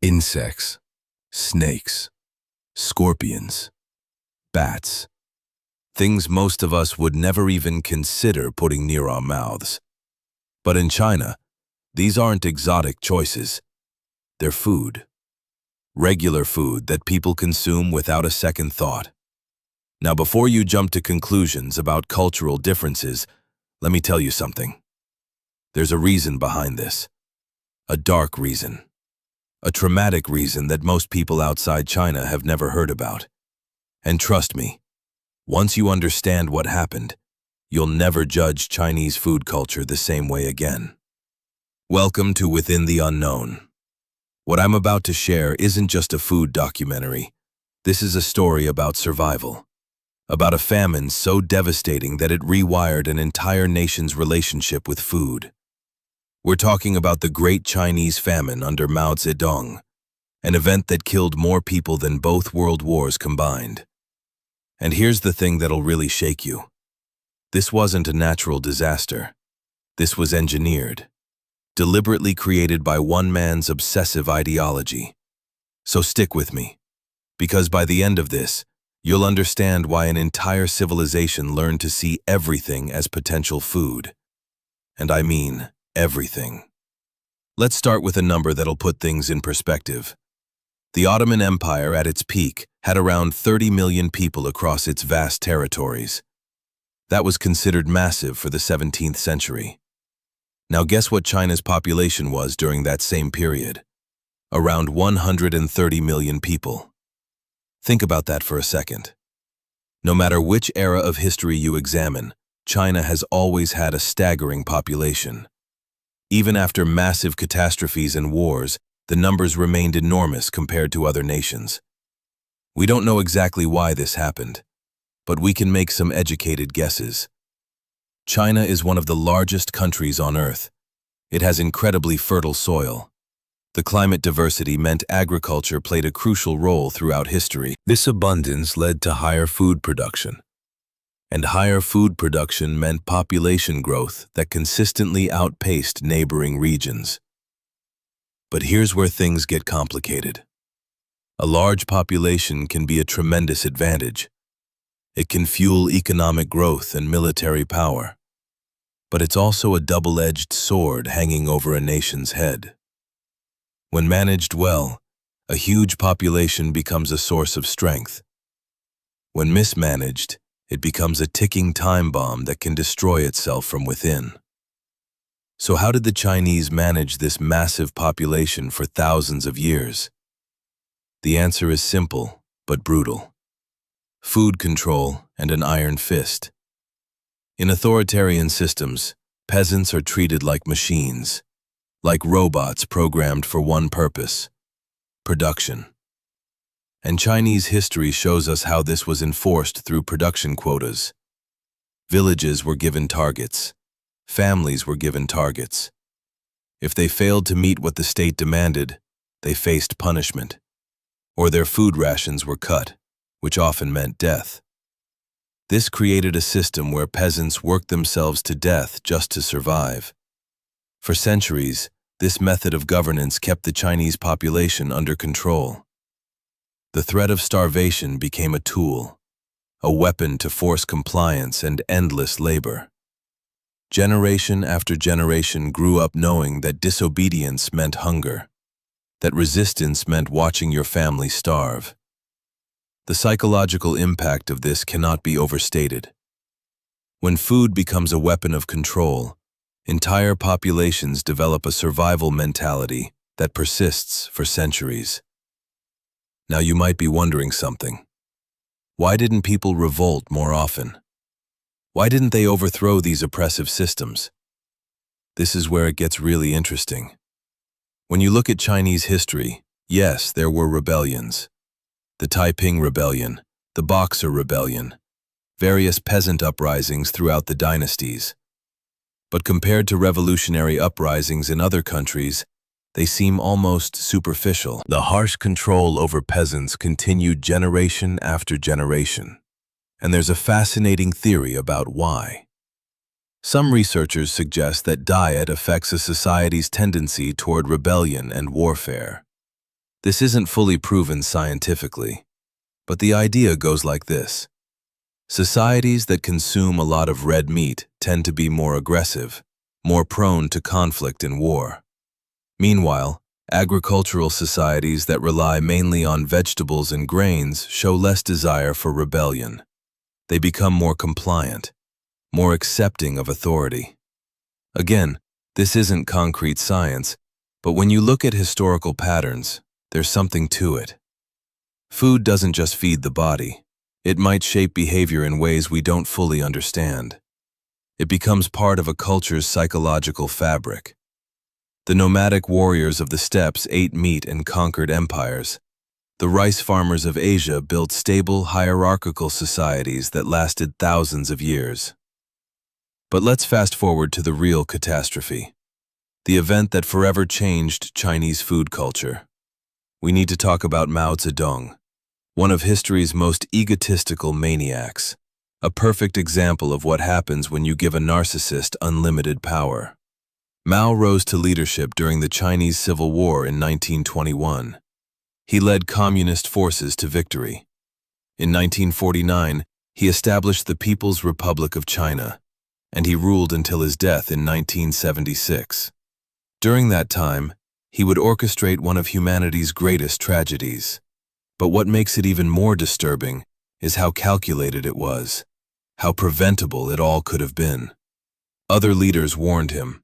Insects, snakes, scorpions, bats. Things most of us would never even consider putting near our mouths. But in China, these aren't exotic choices. They're food. Regular food that people consume without a second thought. Now, before you jump to conclusions about cultural differences, let me tell you something. There's a reason behind this. A dark reason. A traumatic reason that most people outside China have never heard about. And trust me, once you understand what happened, you'll never judge Chinese food culture the same way again. Welcome to Within the Unknown. What I'm about to share isn't just a food documentary. This is a story about survival. About a famine so devastating that it rewired an entire nation's relationship with food. We're talking about the Great Chinese Famine under Mao Zedong, an event that killed more people than both world wars combined. And here's the thing that'll really shake you. This wasn't a natural disaster. This was engineered, deliberately created by one man's obsessive ideology. So stick with me, because by the end of this, you'll understand why an entire civilization learned to see everything as potential food. And I mean everything. Let's start with a number that'll put things in perspective. The Ottoman Empire at its peak had around 30 million people across its vast territories. That was considered massive for the 17th century. Now guess what China's population was during that same period? Around 130 million people. Think about that for a second. No matter which era of history you examine, China has always had a staggering population. Even after massive catastrophes and wars, the numbers remained enormous compared to other nations. We don't know exactly why this happened, but we can make some educated guesses. China is one of the largest countries on Earth. It has incredibly fertile soil. The climate diversity meant agriculture played a crucial role throughout history. This abundance led to higher food production. And higher food production meant population growth that consistently outpaced neighboring regions. But here's where things get complicated. A large population can be a tremendous advantage. It can fuel economic growth and military power. But it's also a double-edged sword hanging over a nation's head. When managed well, a huge population becomes a source of strength. When mismanaged, it becomes a ticking time bomb that can destroy itself from within. So how did the Chinese manage this massive population for thousands of years? The answer is simple, but brutal. Food control and an iron fist. In authoritarian systems, peasants are treated like machines, like robots programmed for one purpose: production. And Chinese history shows us how this was enforced through production quotas. Villages were given targets. Families were given targets. If they failed to meet what the state demanded, they faced punishment. Or their food rations were cut, which often meant death. This created a system where peasants worked themselves to death just to survive. For centuries, this method of governance kept the Chinese population under control. The threat of starvation became a tool, a weapon to force compliance and endless labor. Generation after generation grew up knowing that disobedience meant hunger, that resistance meant watching your family starve. The psychological impact of this cannot be overstated. When food becomes a weapon of control, entire populations develop a survival mentality that persists for centuries. Now you might be wondering something. Why didn't people revolt more often? Why didn't they overthrow these oppressive systems? This is where it gets really interesting. When you look at Chinese history, yes, there were rebellions. The Taiping Rebellion, the Boxer Rebellion, various peasant uprisings throughout the dynasties. But compared to revolutionary uprisings in other countries, they seem almost superficial. The harsh control over peasants continued generation after generation. And there's a fascinating theory about why. Some researchers suggest that diet affects a society's tendency toward rebellion and warfare. This isn't fully proven scientifically, but the idea goes like this. Societies that consume a lot of red meat tend to be more aggressive, more prone to conflict and war. Meanwhile, agricultural societies that rely mainly on vegetables and grains show less desire for rebellion. They become more compliant, more accepting of authority. Again, this isn't concrete science, but when you look at historical patterns, there's something to it. Food doesn't just feed the body. It might shape behavior in ways we don't fully understand. It becomes part of a culture's psychological fabric. The nomadic warriors of the steppes ate meat and conquered empires. The rice farmers of Asia built stable, hierarchical societies that lasted thousands of years. But let's fast forward to the real catastrophe, the event that forever changed Chinese food culture. We need to talk about Mao Zedong, one of history's most egotistical maniacs, a perfect example of what happens when you give a narcissist unlimited power. Mao rose to leadership during the Chinese Civil War in 1921. He led communist forces to victory. In 1949, he established the People's Republic of China, and he ruled until his death in 1976. During that time, he would orchestrate one of humanity's greatest tragedies. But what makes it even more disturbing is how calculated it was, how preventable it all could have been. Other leaders warned him.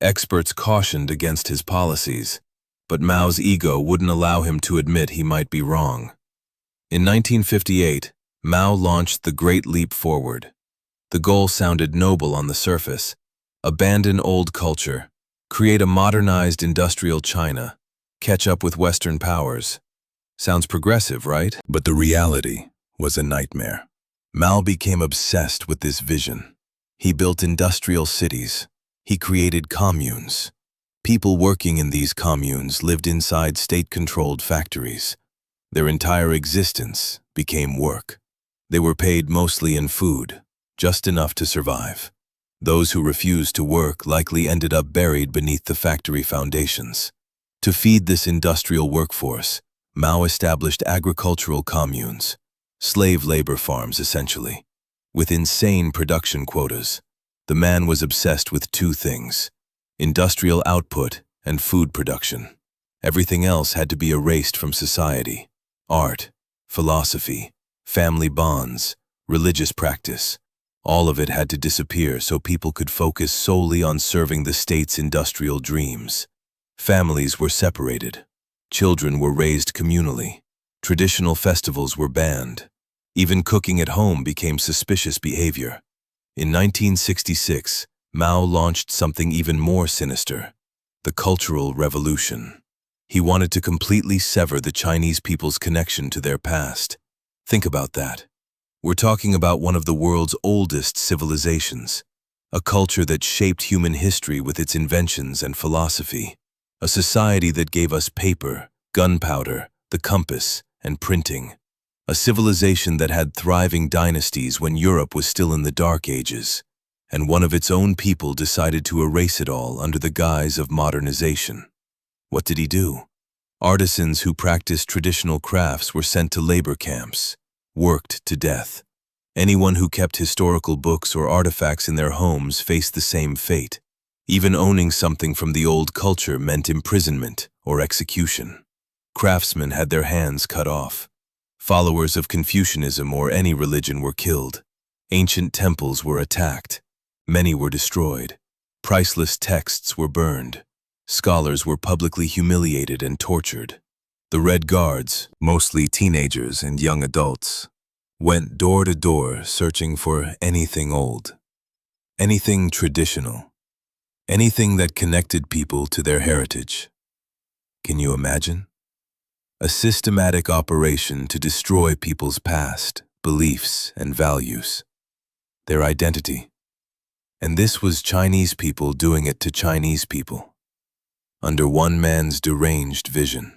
Experts cautioned against his policies, but Mao's ego wouldn't allow him to admit he might be wrong. In 1958, Mao launched the Great Leap Forward. The goal sounded noble on the surface: abandon old culture, create a modernized industrial China, catch up with Western powers. Sounds progressive, right? But the reality was a nightmare. Mao became obsessed with this vision. He built industrial cities. He created communes. People working in these communes lived inside state-controlled factories. Their entire existence became work. They were paid mostly in food, just enough to survive. Those who refused to work likely ended up buried beneath the factory foundations. To feed this industrial workforce, Mao established agricultural communes, slave labor farms essentially, with insane production quotas. The man was obsessed with two things: industrial output and food production. Everything else had to be erased from society: art, philosophy, family bonds, religious practice. All of it had to disappear so people could focus solely on serving the state's industrial dreams. Families were separated. Children were raised communally. Traditional festivals were banned. Even cooking at home became suspicious behavior. In 1966, Mao launched something even more sinister: the Cultural Revolution. He wanted to completely sever the Chinese people's connection to their past. Think about that. We're talking about one of the world's oldest civilizations, a culture that shaped human history with its inventions and philosophy, a society that gave us paper, gunpowder, the compass, and printing, a civilization that had thriving dynasties when Europe was still in the Dark Ages, and one of its own people decided to erase it all under the guise of modernization. What did he do? Artisans who practiced traditional crafts were sent to labor camps, worked to death. Anyone who kept historical books or artifacts in their homes faced the same fate. Even owning something from the old culture meant imprisonment or execution. Craftsmen had their hands cut off. Followers of Confucianism or any religion were killed. Ancient temples were attacked. Many were destroyed. Priceless texts were burned. Scholars were publicly humiliated and tortured. The Red Guards, mostly teenagers and young adults, went door to door searching for anything old, anything traditional, anything that connected people to their heritage. Can you imagine? A systematic operation to destroy people's past, beliefs, and values, their identity. And this was Chinese people doing it to Chinese people, under one man's deranged vision.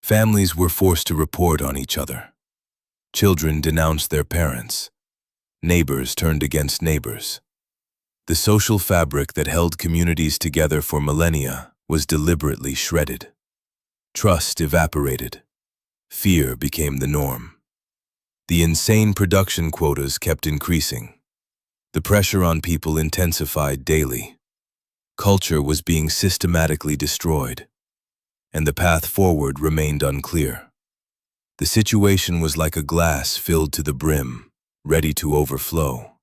Families were forced to report on each other. Children denounced their parents. Neighbors turned against neighbors. The social fabric that held communities together for millennia was deliberately shredded. Trust evaporated. Fear became the norm. The insane production quotas kept increasing. The pressure on people intensified daily. Culture was being systematically destroyed, and the path forward remained unclear. The situation was like a glass filled to the brim, ready to overflow.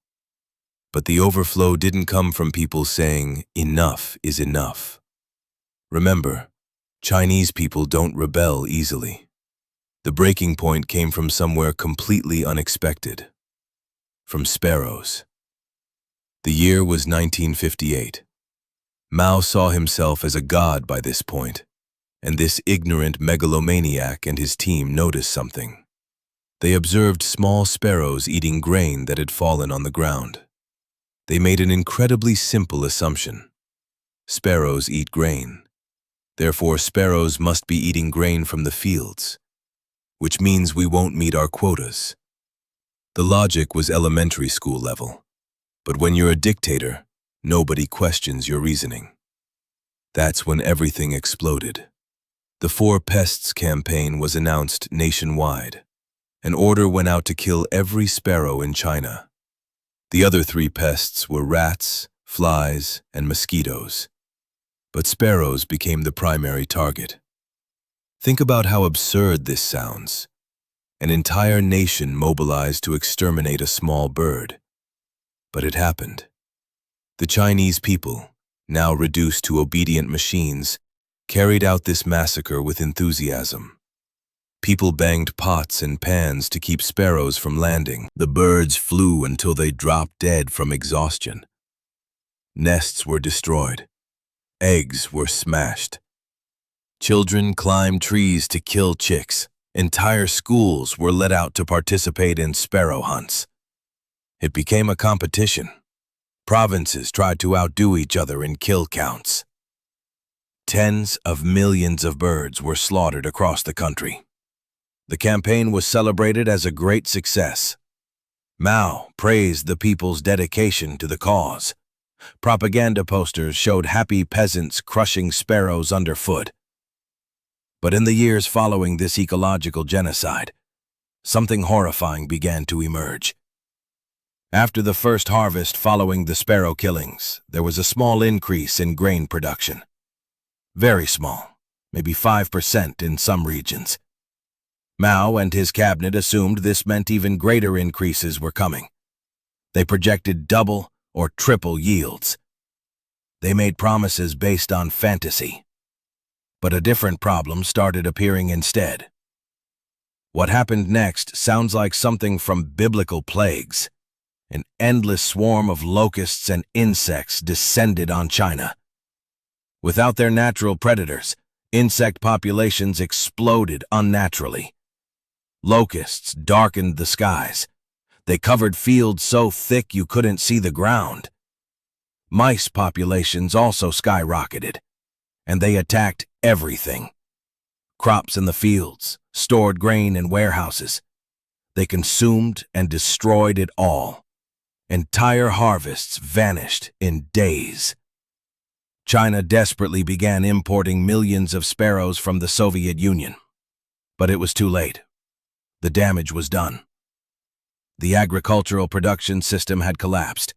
But the overflow didn't come from people saying, "Enough is enough." Remember, Chinese people don't rebel easily. The breaking point came from somewhere completely unexpected. From sparrows. The year was 1958. Mao saw himself as a god by this point, and this ignorant megalomaniac and his team noticed something. They observed small sparrows eating grain that had fallen on the ground. They made an incredibly simple assumption. Sparrows eat grain. Therefore, sparrows must be eating grain from the fields, which means we won't meet our quotas. The logic was elementary school level, but when you're a dictator, nobody questions your reasoning. That's when everything exploded. The Four Pests campaign was announced nationwide. An order went out to kill every sparrow in China. The other three pests were rats, flies, and mosquitoes. But sparrows became the primary target. Think about how absurd this sounds. An entire nation mobilized to exterminate a small bird. But it happened. The Chinese people, now reduced to obedient machines, carried out this massacre with enthusiasm. People banged pots and pans to keep sparrows from landing. The birds flew until they dropped dead from exhaustion. Nests were destroyed. Eggs were smashed. Children climbed trees to kill chicks. Entire schools were let out to participate in sparrow hunts. It became a competition. Provinces tried to outdo each other in kill counts. Tens of millions of birds were slaughtered across the country. The campaign was celebrated as a great success. Mao praised the people's dedication to the cause. Propaganda posters showed happy peasants crushing sparrows underfoot. But in the years following this ecological genocide, something horrifying began to emerge. After the first harvest following the sparrow killings, there was a small increase in grain production. Very small, maybe 5% in some regions. Mao and his cabinet assumed this meant even greater increases were coming. They projected double or triple yields. They made promises based on fantasy. But a different problem started appearing instead. What happened next sounds like something from biblical plagues. An endless swarm of locusts and insects descended on China. Without their natural predators, insect populations exploded unnaturally. Locusts darkened the skies. They covered fields so thick you couldn't see the ground. Mice populations also skyrocketed, and they attacked everything. Crops in the fields, stored grain in warehouses. They consumed and destroyed it all. Entire harvests vanished in days. China desperately began importing millions of sparrows from the Soviet Union. But it was too late. The damage was done. The agricultural production system had collapsed.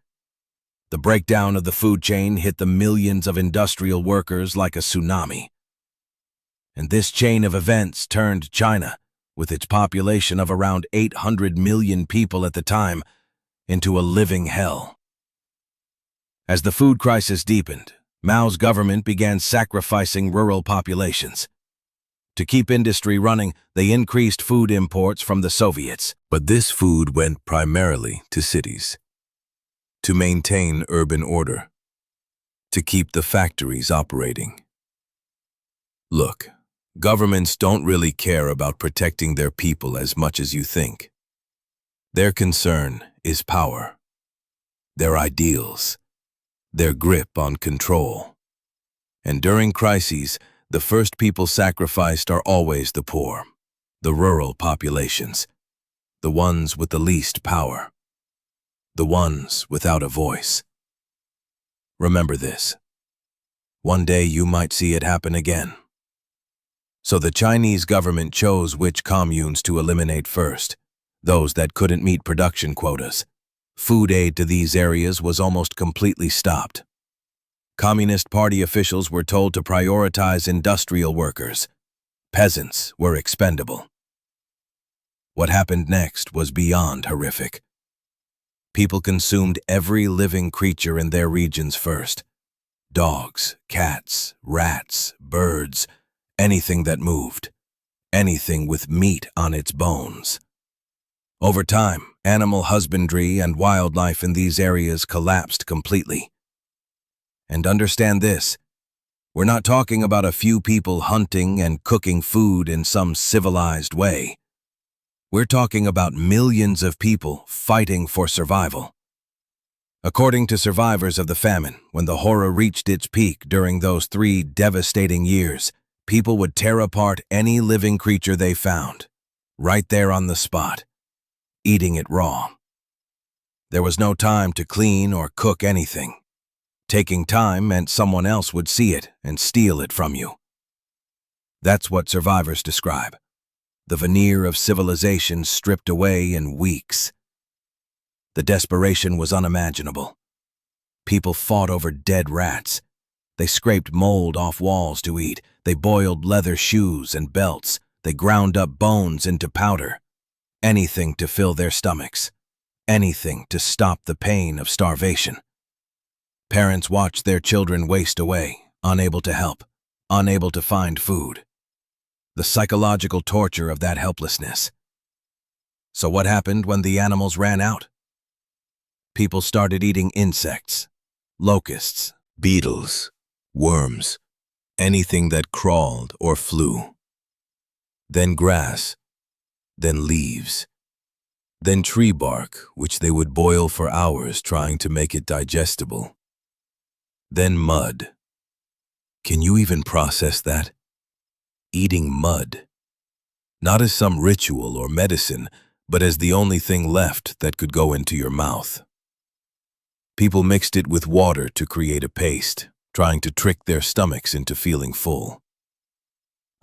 The breakdown of the food chain hit the millions of industrial workers like a tsunami. And this chain of events turned China, with its population of around 800 million people at the time, into a living hell. As the food crisis deepened, Mao's government began sacrificing rural populations. To keep industry running, they increased food imports from the Soviets. But this food went primarily to cities. To maintain urban order. To keep the factories operating. Look, governments don't really care about protecting their people as much as you think. Their concern is power. Their ideals. Their grip on control. And during crises, the first people sacrificed are always the poor, the rural populations, the ones with the least power, the ones without a voice. Remember this. One day you might see it happen again. So the Chinese government chose which communes to eliminate first, those that couldn't meet production quotas. Food aid to these areas was almost completely stopped. Communist Party officials were told to prioritize industrial workers. Peasants were expendable. What happened next was beyond horrific. People consumed every living creature in their regions first. Dogs, cats, rats, birds, anything that moved, anything with meat on its bones. Over time, animal husbandry and wildlife in these areas collapsed completely. And understand this, we're not talking about a few people hunting and cooking food in some civilized way. We're talking about millions of people fighting for survival. According to survivors of the famine, when the horror reached its peak during those 3 devastating years, people would tear apart any living creature they found, right there on the spot, eating it raw. There was no time to clean or cook anything. Taking time meant someone else would see it and steal it from you. That's what survivors describe. The veneer of civilization stripped away in weeks. The desperation was unimaginable. People fought over dead rats. They scraped mold off walls to eat. They boiled leather shoes and belts. They ground up bones into powder. Anything to fill their stomachs. Anything to stop the pain of starvation. Parents watched their children waste away, unable to help, unable to find food. The psychological torture of that helplessness. So what happened when the animals ran out? People started eating insects, locusts, beetles, worms, anything that crawled or flew. Then grass, then leaves, then tree bark, which they would boil for hours trying to make it digestible. Then mud. Can you even process that? Eating mud. Not as some ritual or medicine, but as the only thing left that could go into your mouth. People mixed it with water to create a paste, trying to trick their stomachs into feeling full.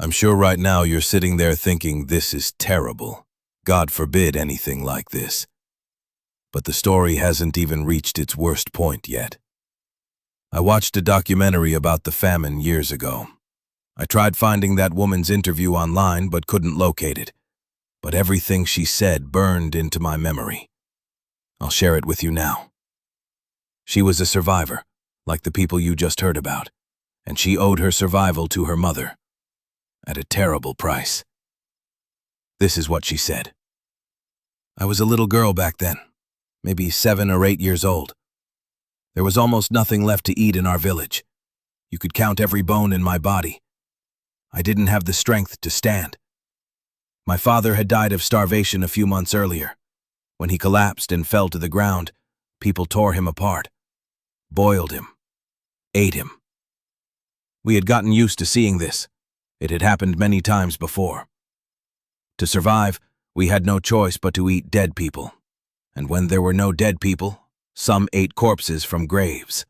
I'm sure right now you're sitting there thinking this is terrible. God forbid anything like this. But the story hasn't even reached its worst point yet. I watched a documentary about the famine years ago. I tried finding that woman's interview online but couldn't locate it. But everything she said burned into my memory. I'll share it with you now. She was a survivor, like the people you just heard about, and she owed her survival to her mother, at a terrible price. This is what she said. I was a little girl back then, maybe 7 or 8 years old. There was almost nothing left to eat in our village. You could count every bone in my body. I didn't have the strength to stand. My father had died of starvation a few months earlier. When he collapsed and fell to the ground, people tore him apart, boiled him, ate him. We had gotten used to seeing this. It had happened many times before. To survive, we had no choice but to eat dead people. And when there were no dead people, some ate corpses from graves.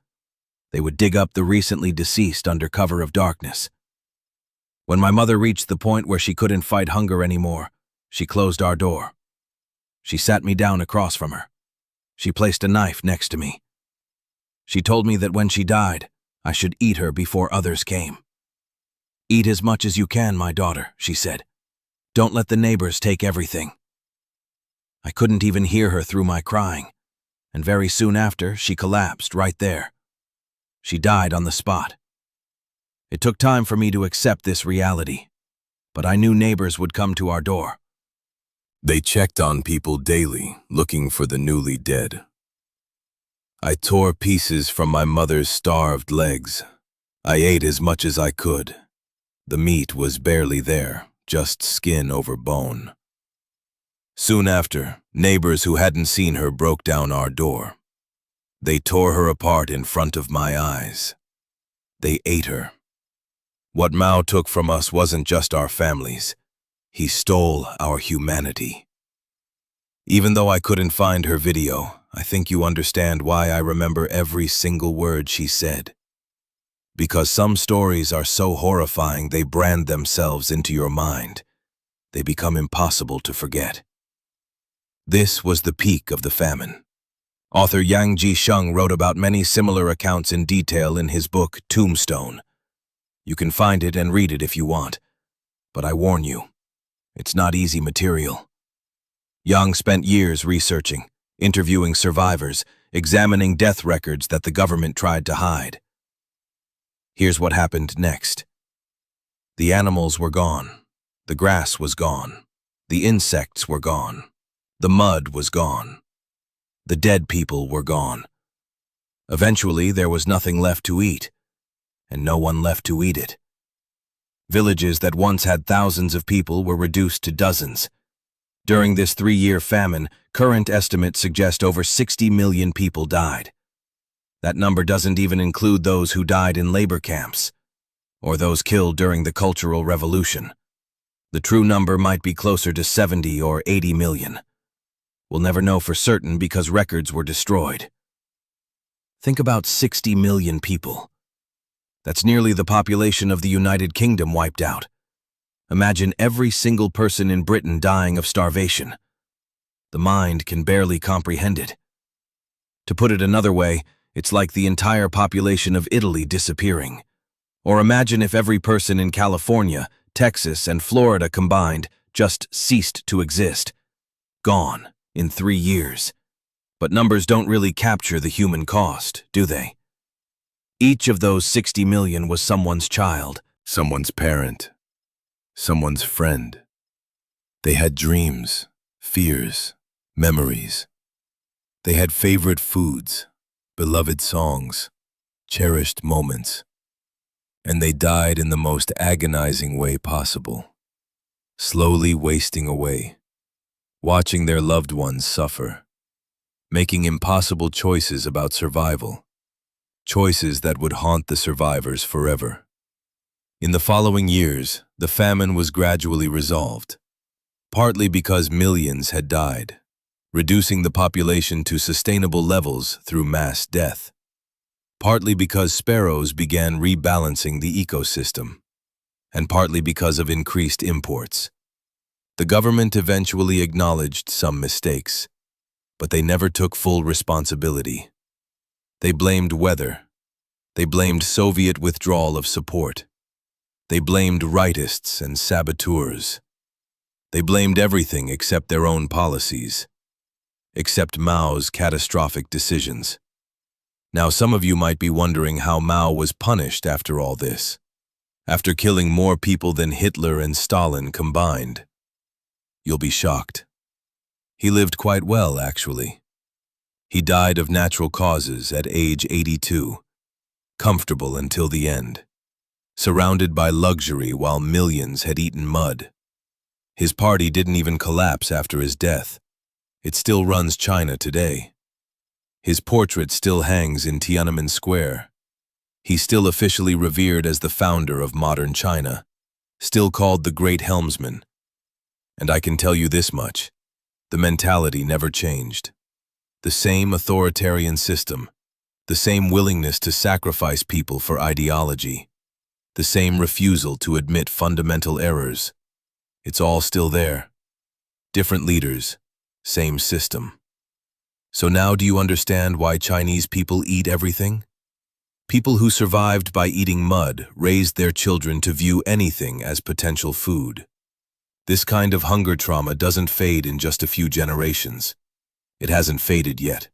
They would dig up the recently deceased under cover of darkness. When my mother reached the point where she couldn't fight hunger anymore, she closed our door. She sat me down across from her. She placed a knife next to me. She told me that when she died, I should eat her before others came. Eat as much as you can, my daughter, she said. Don't let the neighbors take everything. I couldn't even hear her through my crying, and very soon after, she collapsed right there. She died on the spot. It took time for me to accept this reality, but I knew neighbors would come to our door. They checked on people daily, looking for the newly dead. I tore pieces from my mother's starved legs. I ate as much as I could. The meat was barely there, just skin over bone. Soon after, neighbors who hadn't seen her broke down our door. They tore her apart in front of my eyes. They ate her. What Mao took from us wasn't just our families. He stole our humanity. Even though I couldn't find her video, I think you understand why I remember every single word she said. Because some stories are so horrifying they brand themselves into your mind. They become impossible to forget. This was the peak of the famine. Author Yang Ji-sheng wrote about many similar accounts in detail in his book Tombstone. You can find it and read it if you want, but I warn you, it's not easy material. Yang spent years researching, interviewing survivors, examining death records that the government tried to hide. Here's what happened next. The animals were gone. The grass was gone. The insects were gone. The mud was gone. The dead people were gone. Eventually, there was nothing left to eat, and no one left to eat it. Villages that once had thousands of people were reduced to dozens. During this 3-year famine, current estimates suggest over 60 million people died. That number doesn't even include those who died in labor camps, or those killed during the Cultural Revolution. The true number might be closer to 70 or 80 million. We'll never know for certain because records were destroyed. Think about 60 million people. That's nearly the population of the United Kingdom wiped out. Imagine every single person in Britain dying of starvation. The mind can barely comprehend it. To put it another way, it's like the entire population of Italy disappearing. Or imagine if every person in California, Texas, and Florida combined just ceased to exist. Gone in 3 years. But numbers don't really capture the human cost, do they? Each of those 60 million was someone's child, Someone's parent, someone's friend. They had dreams, fears, memories. They had favorite foods, beloved songs, cherished moments. And they died in the most agonizing way possible, slowly wasting away, watching their loved ones suffer, making impossible choices about survival, choices that would haunt the survivors forever. In the following years, the famine was gradually resolved, partly because millions had died, reducing the population to sustainable levels through mass death, partly because sparrows began rebalancing the ecosystem, and partly because of increased imports. The government eventually acknowledged some mistakes, but they never took full responsibility. They blamed weather. They blamed Soviet withdrawal of support. They blamed rightists and saboteurs. They blamed everything except their own policies, except Mao's catastrophic decisions. Now some of you might be wondering how Mao was punished after all this, after killing more people than Hitler and Stalin combined. You'll be shocked. He lived quite well, actually. He died of natural causes at age 82, comfortable until the end, surrounded by luxury while millions had eaten mud. His party didn't even collapse after his death. It still runs China today. His portrait still hangs in Tiananmen Square. He's still officially revered as the founder of modern China, still called the Great Helmsman. And I can tell you this much, the mentality never changed. The same authoritarian system, the same willingness to sacrifice people for ideology, the same refusal to admit fundamental errors. It's all still there. Different leaders, same system. So now do you understand why Chinese people eat everything? People who survived by eating mud raised their children to view anything as potential food. This kind of hunger trauma doesn't fade in just a few generations. It hasn't faded yet.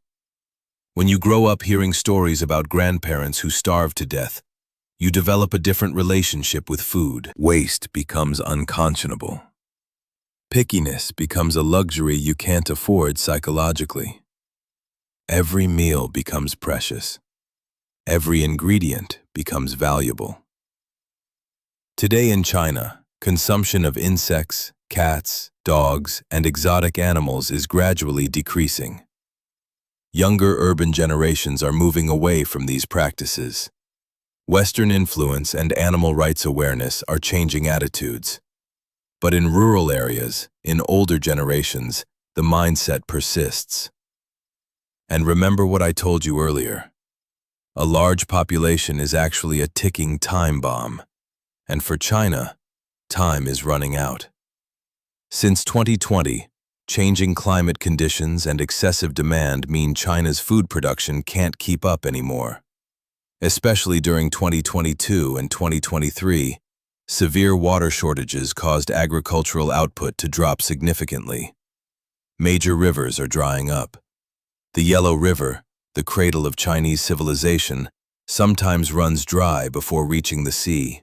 When you grow up hearing stories about grandparents who starved to death, you develop a different relationship with food. Waste becomes unconscionable. Pickiness becomes a luxury you can't afford psychologically. Every meal becomes precious. Every ingredient becomes valuable. Today in China, consumption of insects, cats, dogs, and exotic animals is gradually decreasing. Younger urban generations are moving away from these practices. Western influence and animal rights awareness are changing attitudes. But in rural areas, in older generations, the mindset persists. And remember what I told you earlier. A large population is actually a ticking time bomb. And for China, time is running out. Since 2020, changing climate conditions and excessive demand mean China's food production can't keep up anymore. Especially during 2022 and 2023, severe water shortages caused agricultural output to drop significantly. Major rivers are drying up. The Yellow River, the cradle of Chinese civilization, sometimes runs dry before reaching the sea.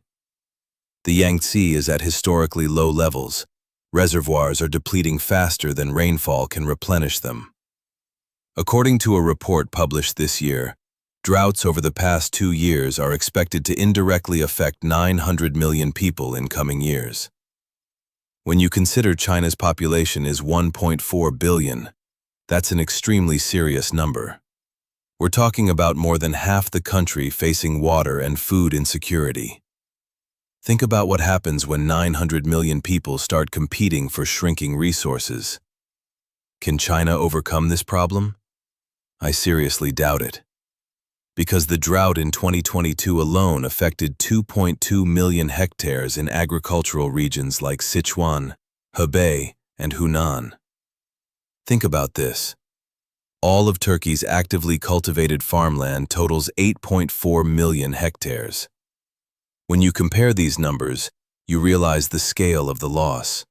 The Yangtze is at historically low levels. Reservoirs are depleting faster than rainfall can replenish them. According to a report published this year, droughts over the past 2 years are expected to indirectly affect 900 million people in coming years. When you consider China's population is 1.4 billion, that's an extremely serious number. We're talking about more than half the country facing water and food insecurity. Think about what happens when 900 million people start competing for shrinking resources. Can China overcome this problem? I seriously doubt it. Because the drought in 2022 alone affected 2.2 million hectares in agricultural regions like Sichuan, Hebei, and Hunan. Think about this. All of Turkey's actively cultivated farmland totals 8.4 million hectares. When you compare these numbers, you realize the scale of the loss.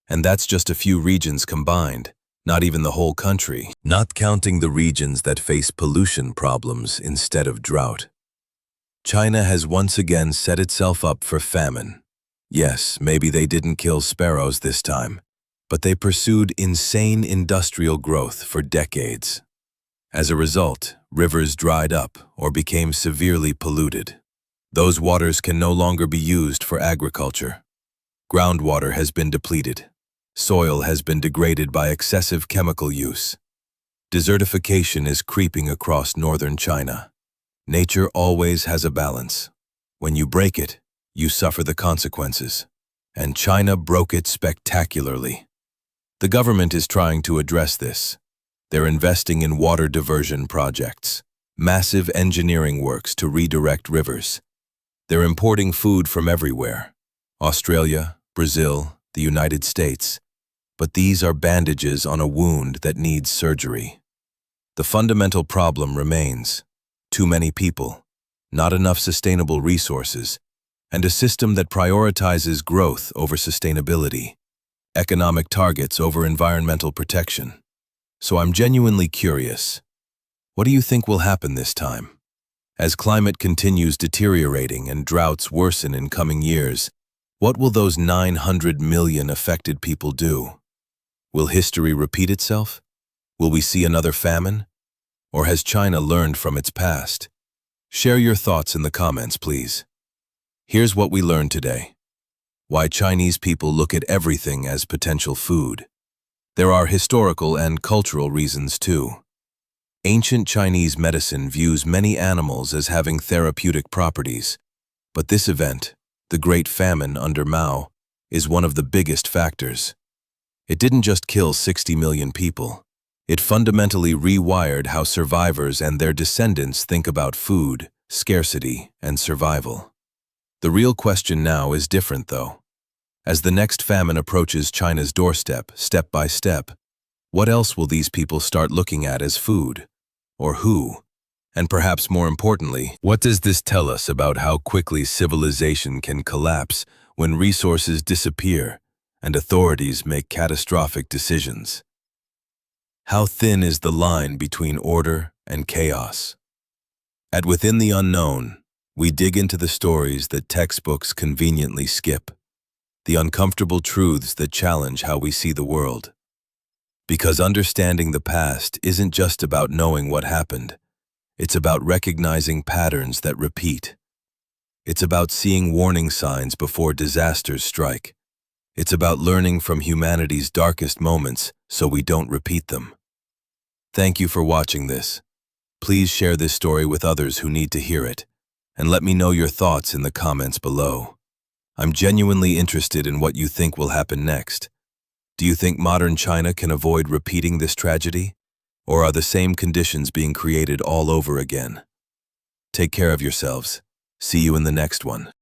And that's just a few regions combined, not even the whole country, not counting the regions that face pollution problems instead of drought. China has once again set itself up for famine. Yes, maybe they didn't kill sparrows this time, but they pursued insane industrial growth for decades. As a result, rivers dried up or became severely polluted. Those waters can no longer be used for agriculture. Groundwater has been depleted. Soil has been degraded by excessive chemical use. Desertification is creeping across northern China. Nature always has a balance. When you break it, you suffer the consequences. And China broke it spectacularly. The government is trying to address this. They're investing in water diversion projects, massive engineering works to redirect rivers. They're importing food from everywhere, Australia, Brazil, the United States. But these are bandages on a wound that needs surgery. The fundamental problem remains: too many people, not enough sustainable resources, and a system that prioritizes growth over sustainability, economic targets over environmental protection. So I'm genuinely curious. What do you think will happen this time? As climate continues deteriorating and droughts worsen in coming years, what will those 900 million affected people do? Will history repeat itself? Will we see another famine? Or has China learned from its past? Share your thoughts in the comments, please. Here's what we learned today. Why Chinese people look at everything as potential food. There are historical and cultural reasons too. Ancient Chinese medicine views many animals as having therapeutic properties, but this event, the Great Famine under Mao, is one of the biggest factors. It didn't just kill 60 million people. It fundamentally rewired how survivors and their descendants think about food, scarcity, and survival. The real question now is different, though. As the next famine approaches China's doorstep, step by step, what else will these people start looking at as food? Or who? And perhaps more importantly, what does this tell us about how quickly civilization can collapse when resources disappear and authorities make catastrophic decisions? How thin is the line between order and chaos? At Within the Unknown, we dig into the stories that textbooks conveniently skip, the uncomfortable truths that challenge how we see the world. Because understanding the past isn't just about knowing what happened, it's about recognizing patterns that repeat. It's about seeing warning signs before disasters strike. It's about learning from humanity's darkest moments so we don't repeat them. Thank you for watching this. Please share this story with others who need to hear it, and let me know your thoughts in the comments below. I'm genuinely interested in what you think will happen next. Do you think modern China can avoid repeating this tragedy? Or are the same conditions being created all over again? Take care of yourselves. See you in the next one.